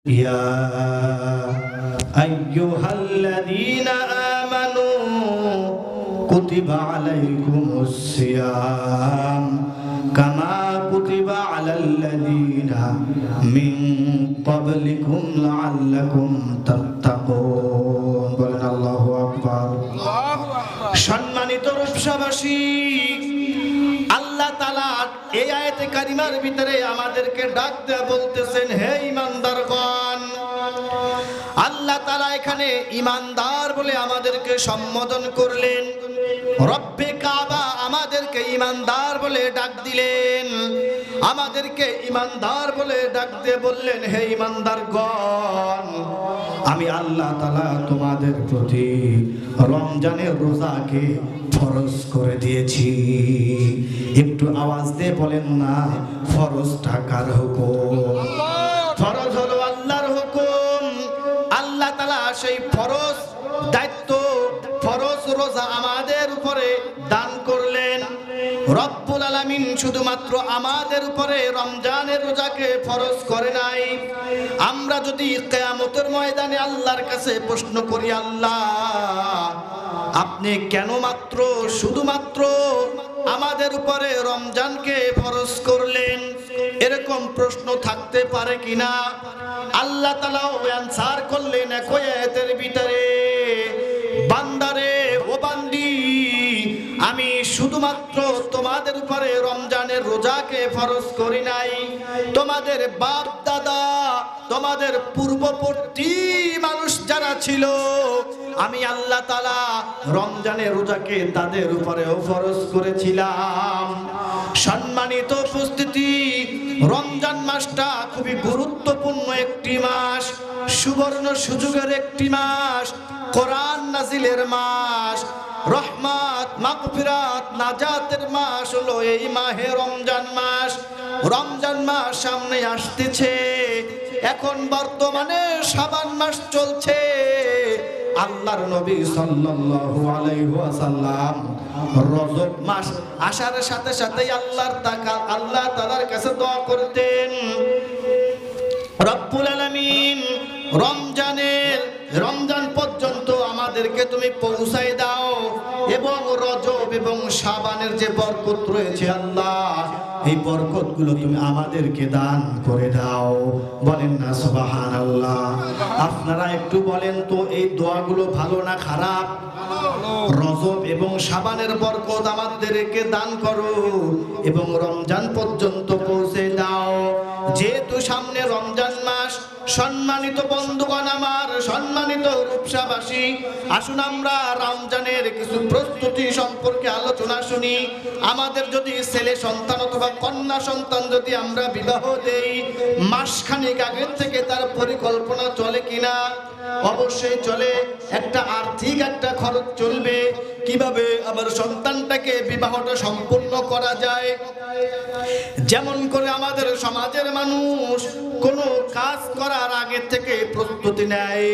يا أيها الذين آمنوا كتب عليكم الصيام كما كتب على الذين من قبلكم لعلكم تتقون বলেন আল্লাহু আকবার। সম্মানিত রূপসাবাসী, আল্লাহ তাআলা এই আয়াতে কারিমার ভিতরে আমাদেরকে ডাক দেয়া বলতেছেন, হে ঈমানদারগণ। আল্লাহ তাআলা এখানে ঈমানদার বলে আমাদেরকে সম্বোধন করলেন। রব্বে কাবা আমাদেরকে ঈমানদার বলে ডাক দিলেন, আমাদেরকে ঈমানদার বলে ডাক দিয়ে বললেন, হে ঈমানদারগণ, আমি আল্লাহ তাআলা তোমাদের প্রতি রমজানের রোজাকে ফরজ করে দিয়েছি। একটু আওয়াজ দিয়ে বলেন না, ফরজটা কার হুকুম? ফরজ হলো আল্লাহর হুকুম। আল্লাহ তাআলা সেই ফরজ দায়িত্ব, ফরজ রোজা আমাদের উপরে দান করলেন। রব্বুল আলামিন শুধুমাত্র আমাদের উপরে রমজানের রোজাকে ফরজ করে নাই। আমরা যদি কিয়ামতের ময়দানে আল্লাহর কাছে প্রশ্ন করি, আল্লাহ আপনি কেন মাত্র শুধুমাত্র আমাদের উপরে রমজানকে ফরজ করলেন, এরকম প্রশ্ন থাকতে পারে কিনা? আল্লাহ তাআলা অ্যানসার করলেন এক আয়াতের ভিতরে, বান্দারে ও বান্দি, আমি শুধুমাত্র তোমাদের উপরে রমজানের রোজাকে ফরজ করি নাই, তোমাদের বাপ দাদা, তোমাদের পূর্ববর্তী মানুষ যারা ছিল, আমি আল্লাহ তাআলা রমজানের রোজাকে তাদের উপরেও ফরজ করেছিলাম। সম্মানিত উপস্থিতি, রমজান মাসটা খুবই গুরুত্বপূর্ণ একটি মাস, সুবর্ণ সুযোগের একটি মাস, কোরআন নাজিলের মাস, রহমত মাগফিরাত নাজাতের মাস হলো এই মাহে রমজান মাস। রমজান মাস সামনে আসতেছে, এখন বর্তমানে শাবান মাস চলছে। আল্লাহর নবী সাল্লাল্লাহু আলাইহি ওয়াসাল্লাম রজব মাস আসার সাথে সাথে আল্লাহ তাআলার কাছে দোয়া করতেন, রব্বুল আলামিন রমজান পর্যন্ত আমাদেরকে তুমি পৌঁছায় দাও, এবং রজব এবং শাবানের যে বরকত রয়েছে আল্লাহ, এই বরকতগুলো তুমি আমাদেরকে দান করে দাও। বলেন না সুবহানাল্লাহ। আপনারা একটু বলেন তো, এই দোয়াগুলো ভালো না খারাপ? রজব এবং শাবানের বরকত আমাদেরকে দান করো এবং রমজান পর্যন্ত পৌঁছে দাও। যেহেতু সামনে রমজান মাস, সম্মানিত বন্ধুগণ আমার, সম্মানিত রূপসাবাসী, আসুন আমরা রমজানের কিছু প্রস্তুতি সম্পর্কে আলোচনা শুনি। আমাদের যদি ছেলে সন্তান অথবা কন্যা সন্তান যদি আমরা বিবাহ দেই, মাসখানেক আগের থেকে তার পরিকল্পনা চলে কিনা? অবশ্যই চলে। একটা আর্থিক একটা খরচ চলবে, কিভাবে আমার সন্তানটাকে বিবাহটা সম্পূর্ণ করা যায়। যেমন করে আমাদের সমাজের মানুষ কোনো কাজ করার আগে থেকে প্রস্তুতি নেয়,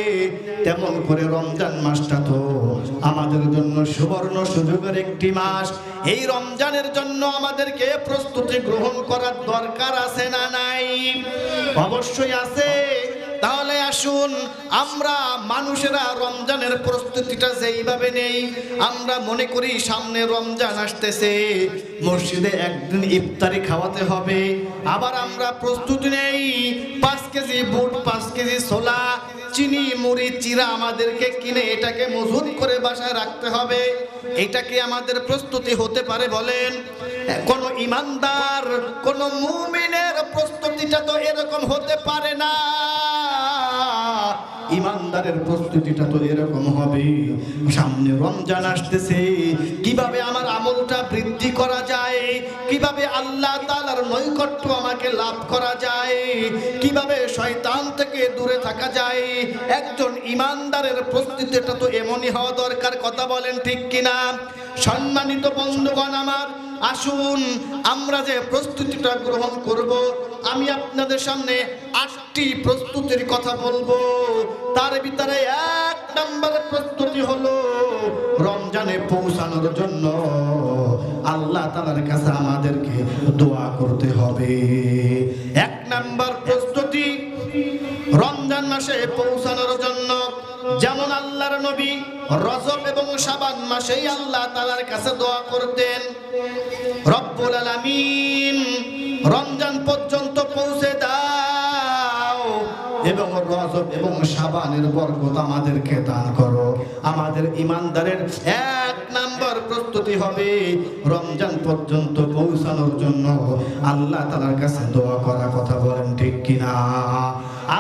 তেমন করে রমজান মাসটা তো আমাদের জন্য সুবর্ণ সুযোগের একটি মাস। এই রমজানের জন্য আমাদেরকে প্রস্তুতি গ্রহণ করার দরকার আছে না নাই? অবশ্যই আছে। তাহলে আসুন আমরা মানুষেরা রমজানের প্রস্তুতিটা যেইভাবে নেই, আমরা মনে করি সামনে রমজান আসতেছে, মসজিদে একদিন ইফতারি খাওয়াতে হবে, আবার আমরা প্রস্তুতি নেই 5 কেজি বুট, 5 কেজি ছোলা, চিনি, মুড়ি, চিরা আমাদেরকে কিনে এটাকে মজুত করে বাসায় রাখতে হবে। এটা কি আমাদের প্রস্তুতি হতে পারে বলেন? কোন ইমানদার, কোন মুমিনের প্রস্তুতিটা তো এরকম হতে পারে না। ইমানদারের প্রস্তুতিটা তো এরকম হবে, সামনে রমজান আসতেছে, কিভাবে আমার আমলটা বৃদ্ধি করা যায়, কিভাবে আল্লাহ তাআলার নৈকট্য আমাকে লাভ করা যায়, কিভাবে শয়তান থেকে দূরে থাকা যায়। একজন ইমানদারের প্রস্তুতিটা তো এমনই হওয়া দরকার। কথা বলেন ঠিক কিনা? সম্মানিত বন্ধুগণ আমার, আসুন আমরা যে প্রস্তুতিটা গ্রহণ করব, আমি আপনাদের সামনে 8টি প্রস্তুতির কথা বলবো। তার ভিতরে 1 নম্বর প্রস্তুতি হলো রমজানে পৌঁছানোর জন্য আল্লাহ তাআলার কাছে আমাদেরকে দোয়া করতে হবে। 1 নম্বর প্রস্তুতি, রমজান রমজান মাসে পৌঁছানোর জন্য। যেমন আল্লাহর নবী রজব এবং শাবান মাসেই আল্লাহ তাআলার কাছে দোয়া করতেন, রব্বুল আলামিন রমজান পর্যন্ত পৌঁছে দাও এবং রজব এবং শাবানের বরকত আমাদেরকে দান করো। আমাদের ঈমানদারের এক নাম্বার প্রস্তুতি হবে রমজান পর্যন্ত পৌঁছানোর জন্য আল্লাহ তাআলার কাছে দোয়া করা। কথা বলেন ঠিক কিনা?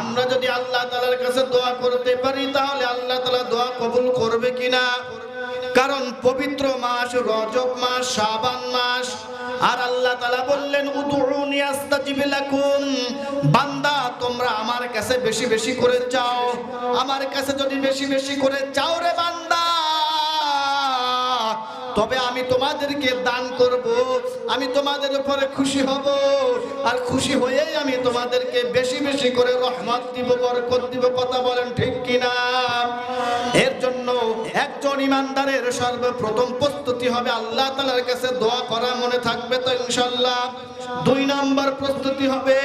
আমরা যদি আল্লাহ তাআলার কাছে দোয়া করতে পারি তাহলে আল্লাহ তাআলা দোয়া কবুল করবে কিনা? কারণ পবিত্র মাস রজব মাস, শাবান মাস। আর আল্লাহ তাআলা বললেন উদউনি আস্তাজিব লাকুম, বান্দা তোমরা আমার কাছে বেশি বেশি করে চাও। আমার কাছে যদি বেশি বেশি করে চাও রে বান্দা, তবে আমি তোমাদেরকে দান করব, আমি তোমাদের উপরে খুশি হব, আর খুশি হয়েই আমি তোমাদেরকে বেশি বেশি করে রহমত দিব, বরকত দিব। কথা বলেন ঠিক কিনা? এর জন্য একজন ঈমানদারের সর্বপ্রথম প্রস্তুতি হবে আল্লাহ তাআলার কাছে দোয়া করা। মনে থাকবে তো ইনশাআল্লাহ? 2 নাম্বার প্রস্তুতি হবে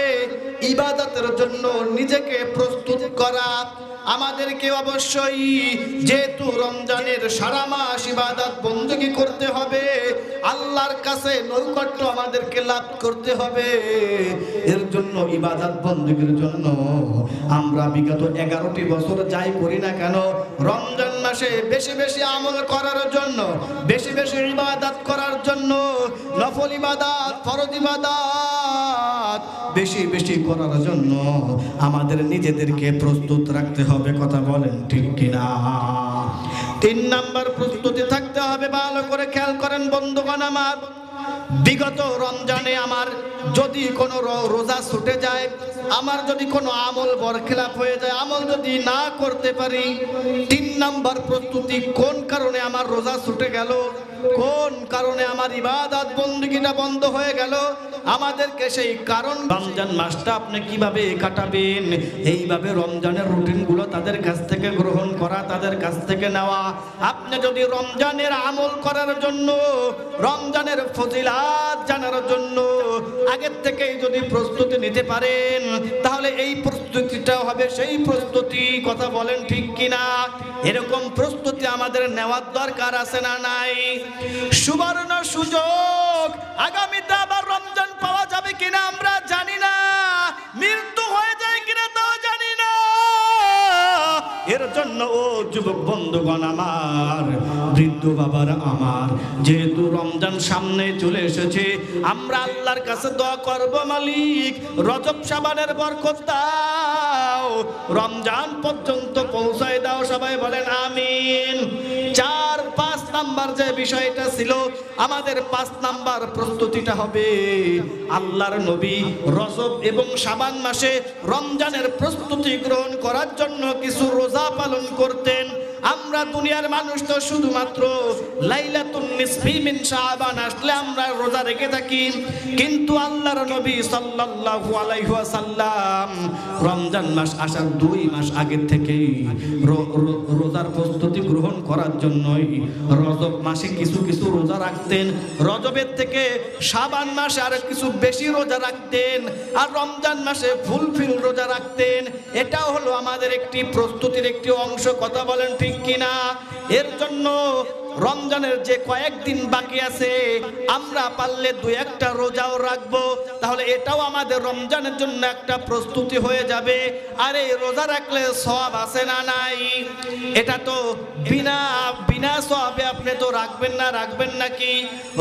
ইবাদতের জন্য নিজেকে প্রস্তুত করা। আমাদেরকে অবশ্যই যেহেতু রমজানের সারা মাস ইবাদত বندگی করতে হবে, আল্লাহর কাছে নৈকট্য আমাদেরকে লাভ করতে হবে। এর জন্য ইবাদত বندگির জন্য আমরা বিগত 11টি বছর যাই করি না কেন, রমজান মাসে বেশি বেশি আমল করার জন্য, বেশি বেশি ইবাদত করার জন্য, নফল ইবাদত, ফরজ ইবাদত বেশি বেশি করার জন্য আমাদের নিজেদেরকে প্রস্তুত রাখতে হবে। কথা বলেন ঠিক কিনা? 3 নাম্বার প্রস্তুতি থাকতে হবে। ভালো করে খেয়াল করেন বন্ধুগণ আমার, বিগত রমজানে আমার যদি কোনো রোজা ছুটে যায়, আমার যদি কোনো আমল বরখিলাফ হয়ে যায়, আমল যদি না করতে পারি, 3 নাম্বার প্রস্তুতি কোন কারণে আমার রোজা ছুটে গেল, কোন কারণে আমার ইবাদত বندگিটা বন্ধ হয়ে গেল, আমাদেরকে সেই কারণ। রমজান মাসটা আপনি কিভাবে কাটাবেন, এইভাবে রমজানের রুটিনগুলো তাদের কাছ থেকে গ্রহণ করা, তাদের কাছ থেকে নেওয়া। আপনি যদি রমজানের আমল করার জন্য, রমজানের ফজিলাত জানার জন্য আগের থেকেই যদি প্রস্তুতি নিতে পারেন, তাহলে এই প্রস্তুতিটাও হবে সেই প্রস্তুতি। কথা বলেন ঠিক কিনা? এরকম প্রস্তুতি আমাদের নেওয়ার দরকার আছে না নাই? সুবর্ণ সুযোগ, আগামীতে আবার রমজান পাওয়া যাবে কিনা আমরা জানি না, মৃত্যু হয়ে যায় কিনা তাও জানি না। এর জন্য ও যুবক বন্ধুগণ আমার, বৃদ্ধ বাবারা আমার, যেহেতু রমজান সামনে চলে এসেছে, আমরা আল্লাহর কাছে দোয়া করব, মালিক রজব শাবানের বরকত দাও, রমজান পর্যন্ত পৌঁছায় দাও। সবাই বলেন আমিন। 4-5 নাম্বার যে বিষয়টা ছিল, আমাদের 5 নাম্বার প্রস্তুতিটা হবে আল্লাহর নবী রজব এবং শাবান মাসে রমজানের প্রস্তুতি গ্রহণ করার জন্য কিছু রোজা পালন করতেন। আমরা দুনিয়ার মানুষ তো শুধুমাত্র লাইলাতুন নিসফি মিন শাবান আসলে আমরা রোজা রেখে থাকি, কিন্তু আল্লাহর নবী সাল্লাল্লাহু আলাইহি ওয়াসাল্লাম রমজান মাস আসার 2 মাস আগে থেকেই রোজার প্রস্তুতি গ্রহণ করার জন্যই রজব মাসে কিছু কিছু রোজা রাখতেন, রজবের থেকে শাবান মাসে আর কিছু বেশি রোজা রাখতেন, আর রমজান মাসে ফুলফিল রোজা রাখতেন। এটাও হলো আমাদের একটি প্রস্তুতির একটি অংশ। কথা বলেন ঠিক কিনা? এর জন্য রমজানের যে কয়েকদিন বাকি আছে, আমরা পারলে 2-1টা রোজাও রাখবো, তাহলে এটাও আমাদের রমজানের জন্য একটা প্রস্তুতি হয়ে যাবে। আর এই রোজা রাখলে সওয়াব আছে না নাই? এটা তো বিনা সওয়াবে আপনি তো রাখবেন নাকি?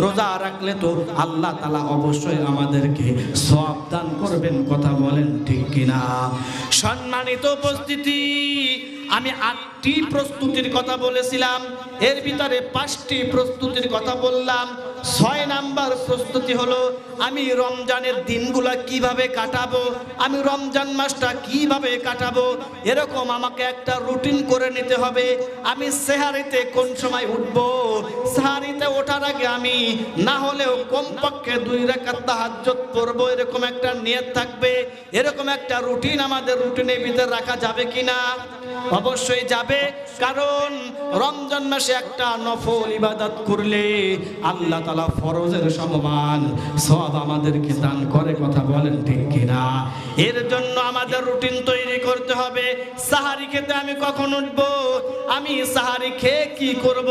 রোজা রাখলে তো আল্লাহ তাআলা অবশ্যই আমাদেরকে সওয়াব দান করবেন। কথা বলেন ঠিক কিনা? সম্মানিত উপস্থিতি, আমি 8টি প্রস্তুতির কথা বলেছিলাম, এর ভিতরে 5টি প্রস্তুতির কথা বললাম। 6 নাম্বার প্রস্তুতি হলো আমি রমজানের দিনগুলা কিভাবে কাটাবো, আমি রমজান মাসটা কিভাবে কাটাবো, এরকম আমাকে একটা রুটিন করে নিতে হবে। আমি সেহারিতে কোন সময় উঠবো, সেহারিতে ওঠার আগে আমি না হলেও কমপক্ষে 2 রাকাত তাহাজ্জুদ পড়বো, এরকম একটা নিয়ত থাকবে। এরকম একটা রুটিন আমাদের রুটিনের ভিতরে রাখা যাবে কিনা? অবশ্যই যাবে, কারণ রমজান মাসে একটা নফল ইবাদত করলে আল্লাহ তাআলা ফরজের সমমান সওয়াব আমাদেরকে দান করে। কথা বলেন ঠিক কিনা? এর জন্য আমাদের রুটিন তৈরি করতে হবে। সাহারি খেতে আমি কখন উঠব, আমি সাহারি খেয়ে কি করব?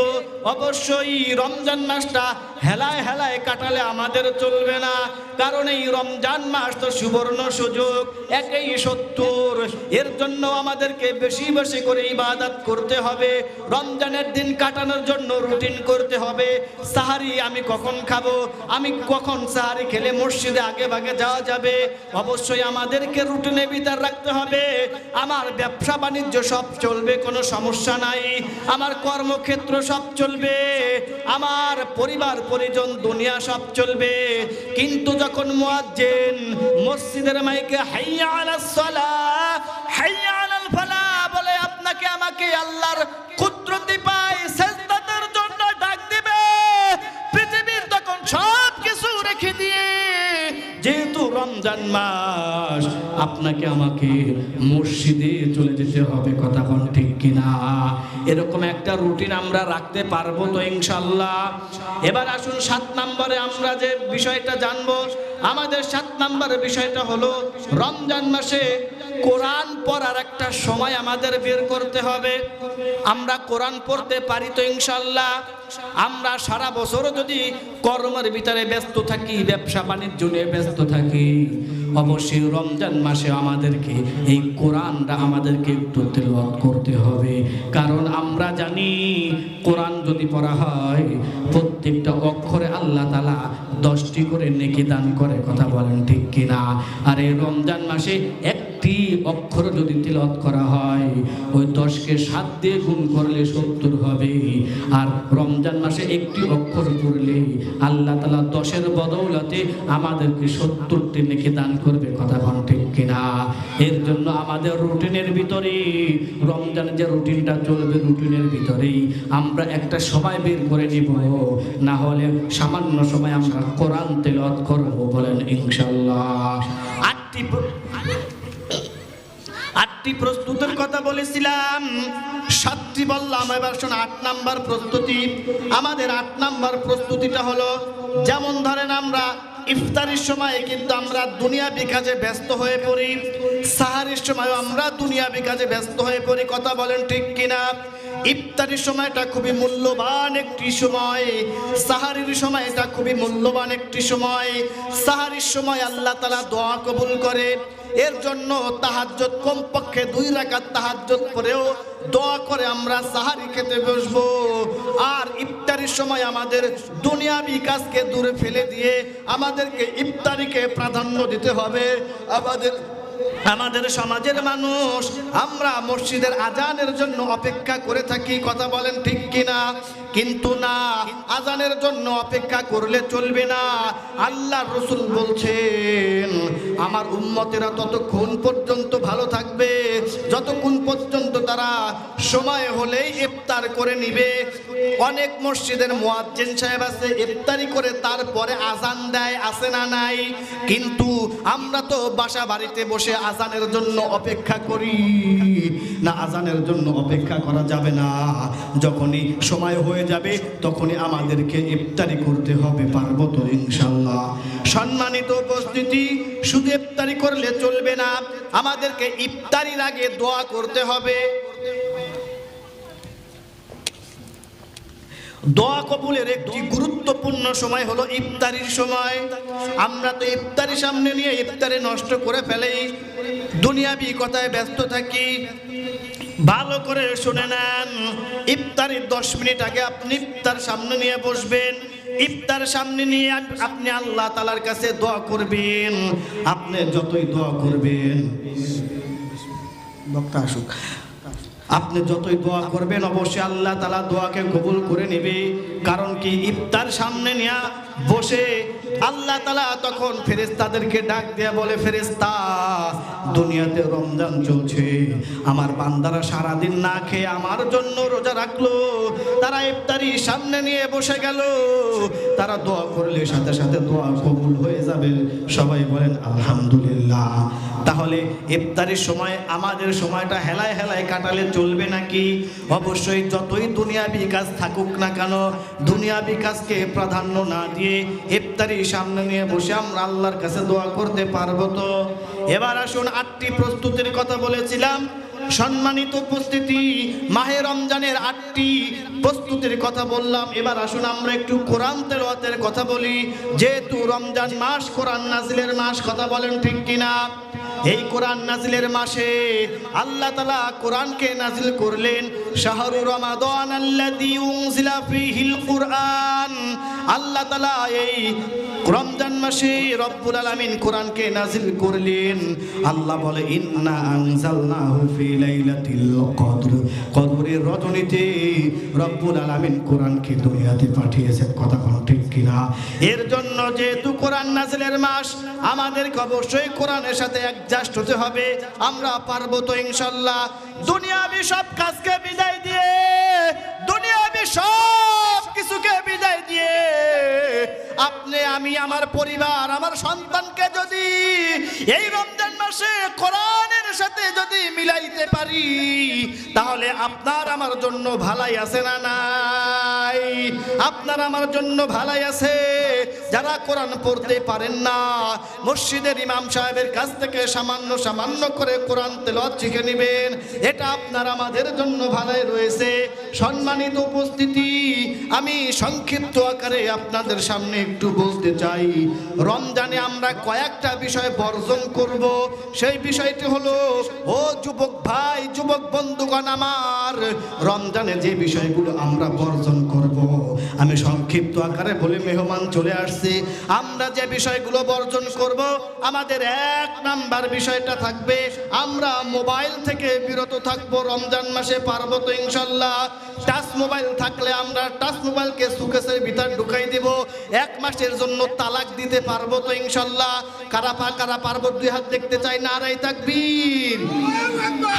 অবশ্যই রমজান মাসটা হেলায় হেলায় কাটালে আমাদের চলবে না, কারণ এই রমজান মাস তো সুবর্ণ সুযোগ, একেই 70। এর জন্য আমাদেরকে বেশি বেশি করে ইবাদত করতে হবে। রমজানের দিন কাটানোর জন্য রুটিন করতে হবে। সাহারি আমি কখন খাবো, আমি কখন সাহারি খেলে মসজিদে আগে ভাগে যাওয়া যাবে, অবশ্যই আমাদেরকে রুটিনের ভিতর রাখতে হবে। আমার ব্যবসা বাণিজ্য সব চলবে, কোনো সমস্যা নাই। আমার কর্মক্ষেত্র সব চলবে, আমার পরিবার পরিজন দুনিয়া সব চলবে। কিন্তু যখন মুয়াজ্জিন মসজিদের মাইকে হাইয়া আলাস সালাহ হাইয়া আলাল ফালাহ বলে, আপনাকে আমাকে আল্লাহর কুদরতি পায় সিজদার জন্য ডাক দিবে, পৃথিবীর তখন সব কিছু রেখে দিয়ে, যেহেতু রমজান মাস আপনাকে আমাকে মসজিদে চলে যেতে হবে। কথা কোন ঠিক কিনা? এরকম একটা রুটিন আমরা রাখতে পারবো তো ইনশাআল্লাহ? এবার আসুন 7 নম্বরে আমরা যে বিষয়টা জানবো, আমাদের 7 নম্বরের বিষয়টা হলো রমজান মাসে কোরআন পড়ার একটা সময় আমাদের বের করতে হবে। আমরা কোরআন পড়তে পারি তো ইনশাআল্লাহ? আমরা সারা বছর যদি কর্মের ভিতরে ব্যস্ত থাকি, ব্যবসা বাণিজ্য নিয়ে ব্যস্ত থাকি, অবশ্যই রমজান মাসে আমাদেরকে এই কোরআনটা আমাদেরকে একটু তেলাওয়াত করতে হবে। কারণ আমরা জানি কোরআন যদি পড়া হয় প্রত্যেকটা অক্ষরে আল্লাহ তাআলা 10টি করে নেকি দান করে। কথা বলেন ঠিক কিনা? আর এই রমজান মাসে একটি অক্ষর যদি তেলাওয়াত করা হয়, ওই 10কে 7 দিয়ে গুণ করলে 70 হবে। আর রমজান মাসে একটি অক্ষর পড়লে আল্লাহ তাআলা 10-এর বদৌলতে আমাদেরকে 70টি নেকি দান করবে। কথা বলেন ঠিক কিনা? এর জন্য আমাদের রুটিনের ভিতরে, রমজানের যে রুটিনটা চলবে, রুটিনের ভিতরেই আমরা একটা সময় বের করে নিব, না হলে সামান্য সময় আমরা কোরআন তেলাওয়াত করব। বলেন ইনশাআল্লাহ। 8টি প্রস্তুতির কথা বলেছিলাম, 7টি বললাম। এবার শোন 8 নাম্বার প্রস্তুতি। আমাদের 8 নাম্বার প্রস্তুতিটা হলো, যেমন ধরেন আমরা ইফতারির সময় কিন্তু আমরা দুনিয়াবি কাজে ব্যস্ত হয়ে পড়ি, সাহারির সময় আমরা দুনিয়াবি কাজে ব্যস্ত হয়ে পড়ি। কথা বলেন ঠিক কিনা? ইফতারির সময়টা খুবই মূল্যবান একটি সময়, সাহারির সময়টা খুবই মূল্যবান একটি সময়। সাহারির সময় আল্লাহ তাআলা দোয়া কবুল করে। এর জন্য তাহাজ্জুদ, কমপক্ষে 2 রাকাত তাহাজ্জুদ পড়েও দোয়া করে আমরা সাহারি খেতে বসবো। আর ইফতারির সময় আমাদের দুনিয়াবি কাজকে দূরে ফেলে দিয়ে আমাদেরকে ইফতারিকে প্রাধান্য দিতে হবে। আমাদের সমাজের মানুষ আমরা মসজিদের আজানের জন্য অপেক্ষা করে থাকি। কথা বলেন ঠিক কিনা? কিন্তু না, আজানের জন্য অপেক্ষা করলে চলবে না। আল্লাহর রাসূল বলছেন, আমার উম্মতেরা ততক্ষণ পর্যন্ত ভালো থাকবে যতক্ষণ পর্যন্ত তারা সময় হলেই ইফতার করে নিবে। অনেক মসজিদের মুয়াজ্জিন সাহেব আছে ইফতারি করে তারপরে আজান দেয়, আছে না নাই? কিন্তু আমরা তো বাসা বাড়িতে বসে আজানের জন্য অপেক্ষা করি না। আজানের জন্য অপেক্ষা করা যাবে না। যখনই সময় হয়ে যাবে তখনই আমাদেরকে ইফতারি করতে হবে। পারবো তো ইনশাআল্লাহ? সম্মানিত উপস্থিতি, শুধু ইফতারি করলে চলবে না, আমাদেরকে ইফতারির আগে দোয়া করতে হবে। দোয়া কবুলের একটি গুরুত্বপূর্ণ সময় হলো ইফতারির সময়। আমরা তো ইফতারি সামনে নিয়ে ইফতারি নষ্ট করে ফেলেই, দুনিয়াবি কথায় ব্যস্ত থাকি। ভালো করে শুনে নেন, ইফতারির 10 মিনিট আগে আপনি ইফতার সামনে নিয়ে বসবেন। ইফতার সামনে নিয়ে আপনি আল্লাহ তাআলার কাছে দোয়া করবেন। আপনি যতই দোয়া করবেন, বক্তা আসুক, আপনি যতই দোয়া করবেন অবশ্যই আল্লাহ তাআলা দোয়াকে কবুল করে নেবে। কারণ কি, ইফতার সামনে নিয়ে বসে আল্লাহ তাআলা তখন ফেরেশতাদেরকে ডাক দিয়ে বলে, ফেরেশতা, দুনিয়াতে রমজান চলছে, আমার বান্দারা সারাদিন না খেয়ে আমার জন্য রোজা রাখলো, তারা ইফতারি সামনে নিয়ে বসে গেল, তারা দোয়া করলে সাথে সাথে দোয়া কবুল হয়ে যাবে। সবাই বলেন আলহামদুলিল্লাহ। তাহলে ইফতারির সময় আমাদের সময়টা হেলায় হেলায় কাটালে চলবে নাকি? অবশ্যই যতই দুনিয়াবি কাজ থাকুক না কেন, দুনিয়াবি কাজকে প্রাধান্য না দিয়ে ইফতারি সামনে নিয়ে বসে আমরা আল্লাহর কাছে দোয়া করতে পারবো তো? এবার আসুন 8টি প্রস্তুতির কথা বলেছিলাম। সম্মানিত উপস্থিতি, মাহে রমজানের 8টি প্রস্তুতির কথা বললাম। এবার আসুন আমরা একটু কোরআন তেলাওয়াতের কথা বলি। যেহেতু রমজান মাস কোরআন নাজিলের মাস, কথা বলেন ঠিক কিনা? এই কোরআন নাজিলের মাসে আল্লাহ তাআলা কোরআনকে নাজিল করলেন। শাহরু রমাদান আল্লাযী উনজিলা ফীহিল কুরআন। আল্লাহ তাআলা এই রমজান মাসে রব্বুল আলামিন কোরআনকে নাজিল করলেন। আল্লাহ বলে ইন্না আনজালনাহু ফি লাইলাতিল কদর। কদরের রজনীতে রব্বুল আলামিন কোরআনকে দুনিয়াতে পাঠিয়েছেন, কথা কোন ঠিক কিনা? এর জন্য যেহেতু কোরআন নাজিলের মাস, আমাদেরকে অবশ্যই কোরআনের সাথে অ্যাডজাস্ট হতে হবে। আমরা পারবো তো ইনশাআল্লাহ? দুনিয়াবি সব কাজকে বিদায় দিয়ে, দুনিয়াবি সব কিছুকে বিদায় দিয়ে আপনি, আমি, আমার পরিবার, আমার সন্তানকে যদি এই রমজান মাসে কোরআনের সাথে যদি মিলাইতে পারি, তাহলে আপনার আমার জন্য ভালাই আছে না নাই? আপনার আমার জন্য ভালাই আছে। যারা কোরআন পড়তে পারেন না, মসজিদের ইমাম সাহেবের কাছ থেকে সামান্য সামান্য করে কোরআন তেলাওয়াত শিখে নেবেন, এটা আপনার আমাদের জন্য ভালাই রয়েছে। সম্মানিত উপস্থিতি, আমি সংক্ষিপ্ত আকারে আপনাদের সামনে একটু বলতে চাই। রমজানে আমরা কয়েকটা বিষয় বর্জন করব। সেই বিষয়টি হলো, ও যুবক ভাই, যুবক বন্ধুগণ আমার, রমজানে যে বিষয়গুলো আমরা বর্জন করব, আমি সংক্ষিপ্ত আকারে বলে মেহমান চলে আসছে। আমরা যে বিষয়গুলো বর্জন করব, আমাদের 1 নাম্বার বিষয়টা থাকবে, আমরা মোবাইল থেকে বিরত থাকবো রমজান মাসে। পারবো তো ইনশাল্লাহ? টাচ মোবাইল থাকলে আমরা টাচ মোবাইলকে সুকেসের ভিতর ঢুকাই দেব। 1 মাসের জন্য তালাক দিতে পারবো তো ইনশাল্লাহ? কারা পারবো? 2 হাত দেখতে চাই। নারায়ে তাকবীর।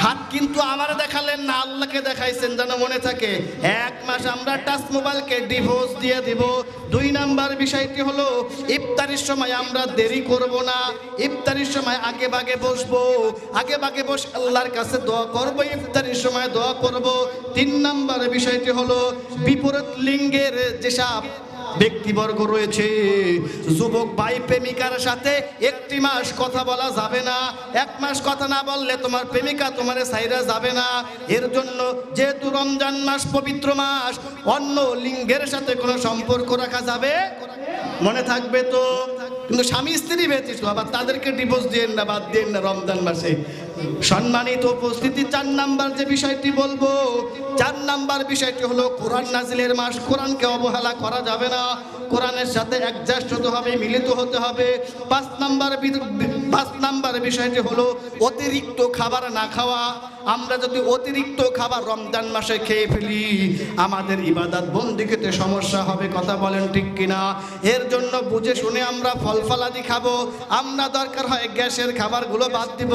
হাত কিন্তু আমার দেখালেন না, আল্লাহকে দেখাইছেন, যেন মনে থাকে। 1 মাস আমরা টাচ মোবাইলকে ডিভোর্স দিয়ে দিব। 2 নাম্বার বিষয়টি হলো, ইফতারির সময় আমরা দেরি করব না। ইফতারির সময় আগে ভাগে বসবো, আগে ভাগে বসে আল্লাহর কাছে দোয়া করব, ইফতারির সময় দোয়া করব। 3 নাম্বার বিষয়টি হলো, বিপরীত লিঙ্গের যেসব ব্যক্তিবর্গ রয়েছে, যুবক ভাই প্রেমিকার সাথে 1টি মাস কথা বলা যাবে না। 1 মাস কথা না বললে তোমার প্রেমিকা তোমারে ছাইরা যাবে না। এর জন্য যেহেতু রমজান মাস পবিত্র মাস, অন্য লিঙ্গের সাথে কোনো সম্পর্ক রাখা যাবে, মনে থাকবে তো? কিন্তু স্বামী স্ত্রী ব্যতীত আবার তাদেরকে ডিভোর্স দিয়েন না, বাদ দিয়েন না রমজান মাসে। সম্মানিত উপস্থিতি, 4 নাম্বার যে বিষয়টি বলবো, 4 নাম্বার বিষয়টি হলো, কোরআন নাজিলের মাস, কোরআনকে অবহেলা করা যাবে না। কোরআনের সাথে অ্যাডজাস্ট হতে হবে, মিলিত হতে হবে। 5 নাম্বার বিষয়টি হলো, অতিরিক্ত খাবার না খাওয়া। আমরা যদি অতিরিক্ত খাবার রমজান মাসে খেয়ে ফেলি, আমাদের ইবাদত বন্দিগিতে সমস্যা হবে, কথা বলেন ঠিক কিনা? এর জন্য বুঝে শুনে আমরা ফল ফলাদি খাবো। আমরা দরকার হয় গ্যাসের খাবারগুলো বাদ দিব,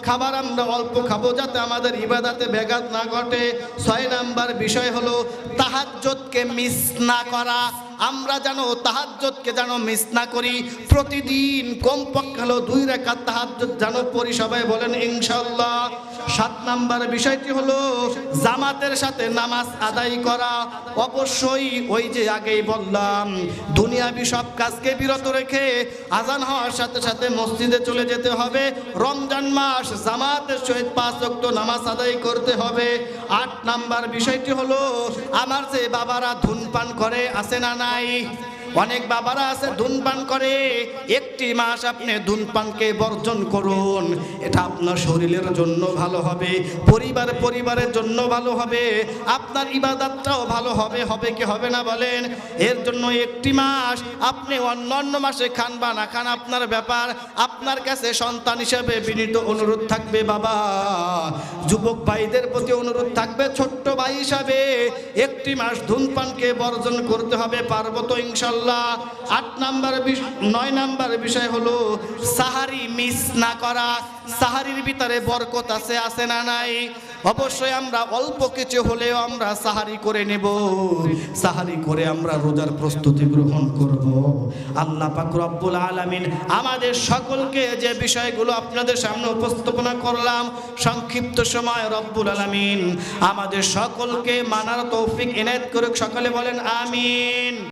খাবার আমরা অল্প খাবো, যাতে আমাদের ইবাদতে ব্যাঘাত না ঘটে। 6 নাম্বার বিষয় হলো, তাহাজ্জুদকে মিস না করা। আমরা যেন তাহাজ্জুদকে যেন মিস না করি। প্রতিদিন কমপক্ষে হলো 2 রাকাত তাহাজ্জুদ যেন পড়ি, সবাই বলেন ইনশাআল্লাহ। 7 নাম্বার বিষয়টি হলো, জামাতের সাথে নামাজ আদায় করা। অবশ্যই ওই যে আগেই বললাম, দুনিয়াবি সব কাজকে বিরত রেখে আজান হওয়ার সাথে সাথে মসজিদে চলে যেতে হবে। রমজান মাস জামাতের সহিত 5 ওয়াক্ত নামাজ আদায় করতে হবে। 8 নাম্বার বিষয়টি হলো, আমার যে বাবারা ধূমপান করে, আছে না নাই? অনেক বাবারা আছে ধূমপান করে। 1টি মাস আপনি ধূমপানকে বর্জন করুন, এটা আপনার শরীরের জন্য ভালো হবে, পরিবারের জন্য ভালো হবে, আপনার ইবাদতটাও ভালো হবে। হবে কি হবে না বলেন? এর জন্য 1টি মাস আপনি অন্য মাসে খান বা না খান আপনার ব্যাপার। আপনার কাছে সন্তান হিসেবে বিনীত অনুরোধ থাকবে, বাবা, যুবক ভাইদের প্রতি অনুরোধ থাকবে, ছোট্ট ভাই হিসাবে 1টি মাস ধূমপানকে বর্জন করতে হবে। পারবো তো ইনশাআল্লাহ? 9 নাম্বার বিষয় হলো, সাহারি মিস না করা। সাহারির ভিতরে বরকত আছে, আছে না নাই? অবশ্যই আমরা অল্প কিছু হলেও আমরা সাহারি করে নেব, সাহারি করে আমরা রোজার প্রস্তুতি গ্রহণ করব। আল্লাহ পাক রব্বুল আলামিন আমাদের সকলকে যে বিষয়গুলো আপনাদের সামনে উপস্থাপনা করলাম সংক্ষিপ্ত সময় রব্বুল আলামিন আমাদের সকলকে মানার তৌফিক ইনায়েত করুক। সকলে বলেন আমিন।